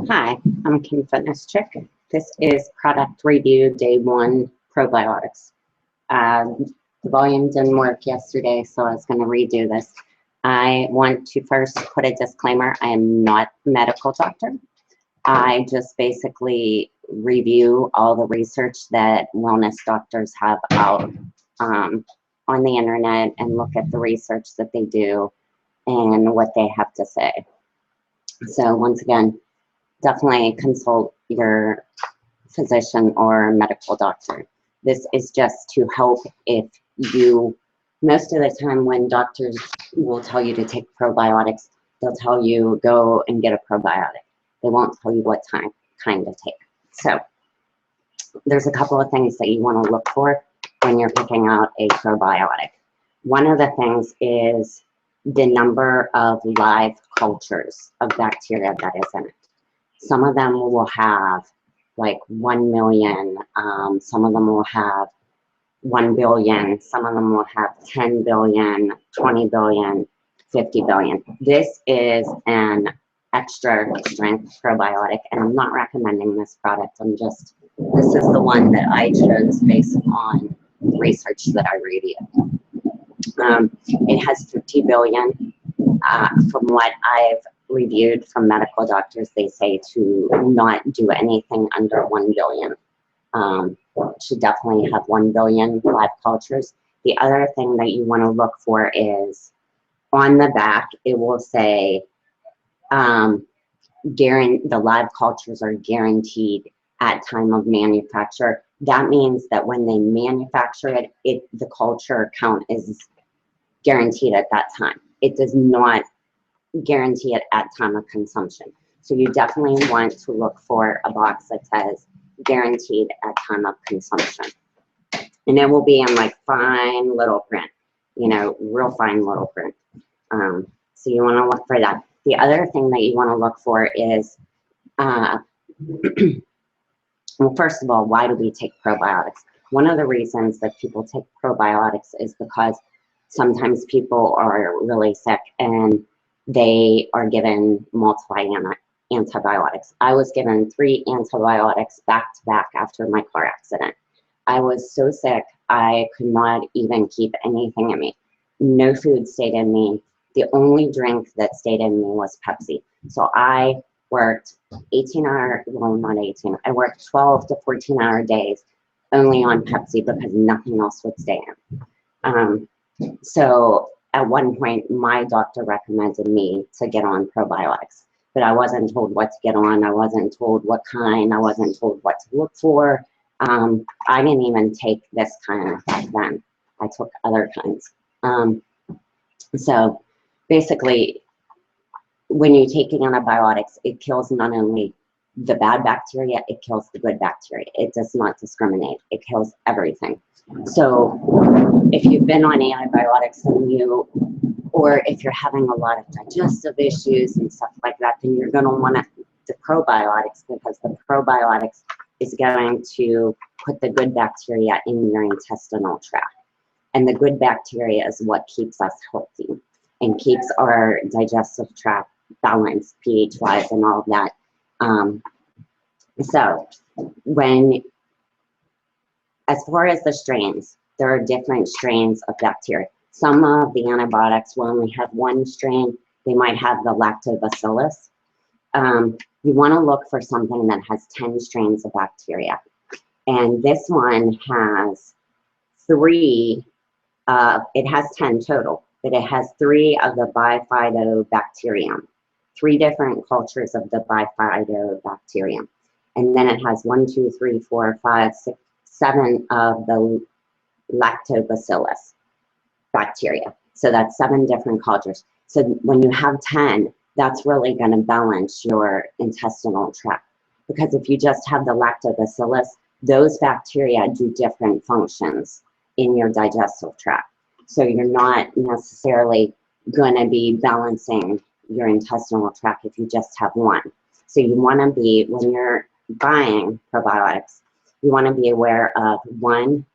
Hi, I'm Kimfitnesschic. This is product review day 1 probiotics. The volume didn't work yesterday, so I was going to redo this. I want to first put a disclaimer. I am not a medical doctor. I just basically review all the research that wellness doctors have out on the internet and look at the research that they do and what they have to say. So once again, definitely consult your physician or medical doctor. This is just to help if you, most of the time when doctors will tell you to take probiotics, they'll tell you go and get a probiotic. They won't tell you what kind to take. So there's a couple of things that you want to look for when you're picking out a probiotic. One of the things is the number of live cultures of bacteria that is in it. Some of them will have like 1 million, some of them will have 1 billion, some of them will have 10 billion, 20 billion, 50 billion. This is an extra strength probiotic, and I'm not recommending this product. This is the one that I chose based on research that I reviewed. It has 50 billion. From what I've reviewed from medical doctors, they say to not do anything under 1 billion. Should definitely have 1 billion live cultures. The other thing that you want to look for is on the back, it will say the live cultures are guaranteed at time of manufacture. That means that when they manufacture it, the culture count is guaranteed at that time. It does not guarantee it at time of consumption. So you definitely want to look for a box that says guaranteed at time of consumption. And it will be in like fine little print, you know, real fine little print. So you want to look for that. The other thing that you want to look for is, well, first of all, why do we take probiotics? One of the reasons that people take probiotics is because sometimes people are really sick and they are given multiple antibiotics. I was given 3 antibiotics back to back after my car accident. I was so sick, I could not even keep anything in me. No food stayed in me. The only drink that stayed in me was Pepsi. So I worked 18-hour, well, not 18, I worked 12 to 14-hour days only on Pepsi because nothing else would stay in. So at one point, my doctor recommended me to get on probiotics, but I wasn't told what to get on. I wasn't told what kind. I wasn't told what to look for. I didn't even take this kind back then. I took other kinds. So basically, when you're taking antibiotics, it kills not only the bad bacteria, it kills the good bacteria. It does not discriminate. It kills everything. So if you've been on antibiotics or if you're having a lot of digestive issues and stuff like that, then you're going to want the probiotics, because the probiotics is going to put the good bacteria in your intestinal tract. And the good bacteria is what keeps us healthy and keeps our digestive tract balanced, pH-wise, and all of that. So as far as the strains, there are different strains of bacteria. Some of the antibiotics will only have 1 strain. They might have the lactobacillus. You want to look for something that has 10 strains of bacteria. And this one has 3, it has 10 total, but it has 3 of the bifidobacterium, 3 different cultures of the bifidobacterium. And then it has 1, 2, 3, 4, 5, 6, 7 of the lactobacillus bacteria. So that's 7 different cultures. So when you have 10, that's really going to balance your intestinal tract. Because if you just have the lactobacillus, those bacteria do different functions in your digestive tract. So you're not necessarily going to be balancing your intestinal tract if you just have 1. So you want to be, when you're buying probiotics, you want to be aware of 1,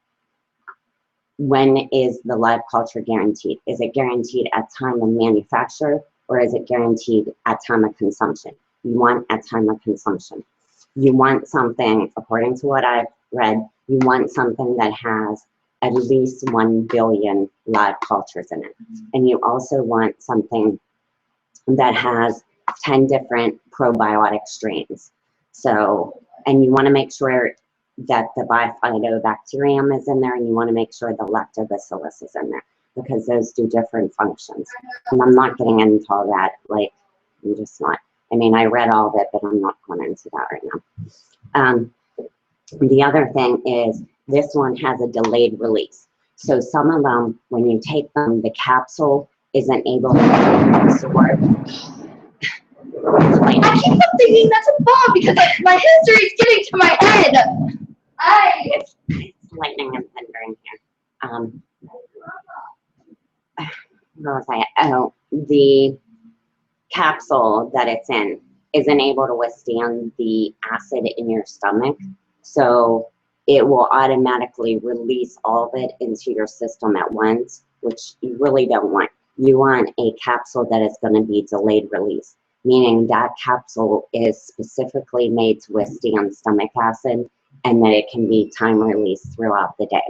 when is the live culture guaranteed? Is it guaranteed at time of manufacture, or is it guaranteed at time of consumption? You want at time of consumption. You want something, according to what I've read, you want something that has at least 1 billion live cultures in it. And you also want something that has 10 different probiotic strains. So, and you want to make sure that the bifidobacterium is in there, and you want to make sure the lactobacillus is in there, because those do different functions. And I'm not getting into all that, like, I'm just not. I mean, I read all of it, but I'm not going into that right now. The other thing is this one has a delayed release. So some of them, when you take them, the capsule isn't able to absorb. I keep on thinking that's a bomb because my history is getting to my head. It's lightning and thunder in here. What was I? Oh, the capsule that it's in isn't able to withstand the acid in your stomach, so it will automatically release all of it into your system at once, which you really don't want. You want a capsule that is going to be delayed release, meaning that capsule is specifically made to withstand stomach acid, and that it can be time released throughout the day.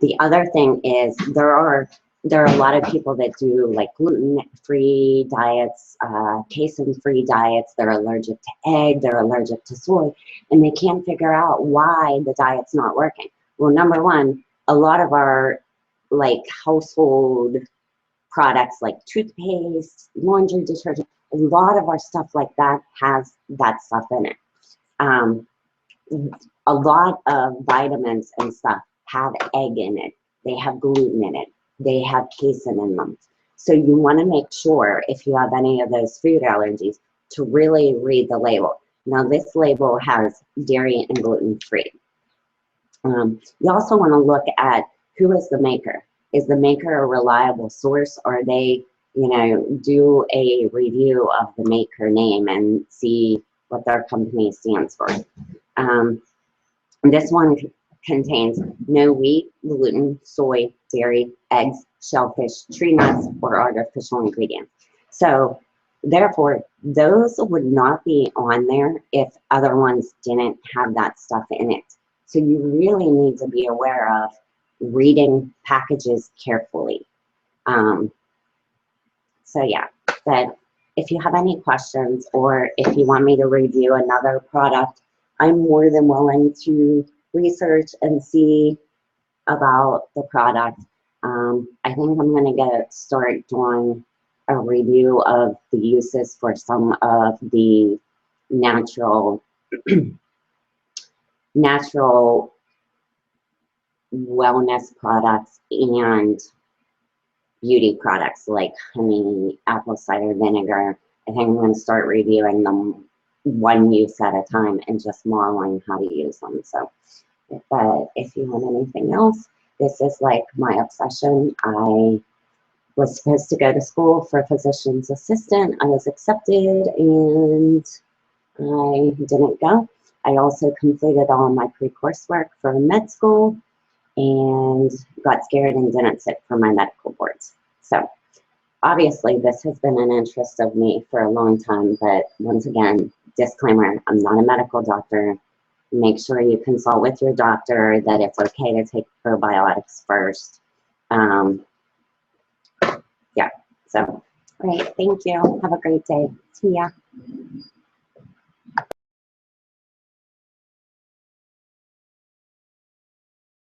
The other thing is there are a lot of people that do like gluten-free diets, casein-free diets. They're allergic to egg, they're allergic to soy, and they can't figure out why the diet's not working. Well, number one, a lot of our like household products like toothpaste, laundry detergent, a lot of our stuff like that has that stuff in it. A lot of vitamins and stuff have egg in it. They have gluten in it. They have casein in them. So you want to make sure, if you have any of those food allergies, to really read the label. Now this label has dairy and gluten-free. You also want to look at who is the maker. Is the maker a reliable source, or they, you know, do a review of the maker name and see what their company stands for. This one contains no wheat, gluten, soy, dairy, eggs, shellfish, tree nuts, or artificial ingredients. So therefore, those would not be on there if other ones didn't have that stuff in it. So you really need to be aware of reading packages carefully. So yeah, but if you have any questions, or if you want me to review another product, I'm more than willing to research and see about the product. I think I'm going to start doing a review of the uses for some of the natural wellness products and beauty products like honey, apple cider vinegar. I think I'm going to start reviewing them one use at a time and just modeling how to use them. So if you want anything else, this is like my obsession. I was supposed to go to school for physician's assistant. I was accepted and I didn't go. I also completed all my pre-coursework for med school and got scared and didn't sit for my medical boards. So obviously this has been an interest of me for a long time, but once again, disclaimer, I'm not a medical doctor. Make sure you consult with your doctor that it's okay to take probiotics first. Yeah, so, all right, thank you. Have a great day. See ya.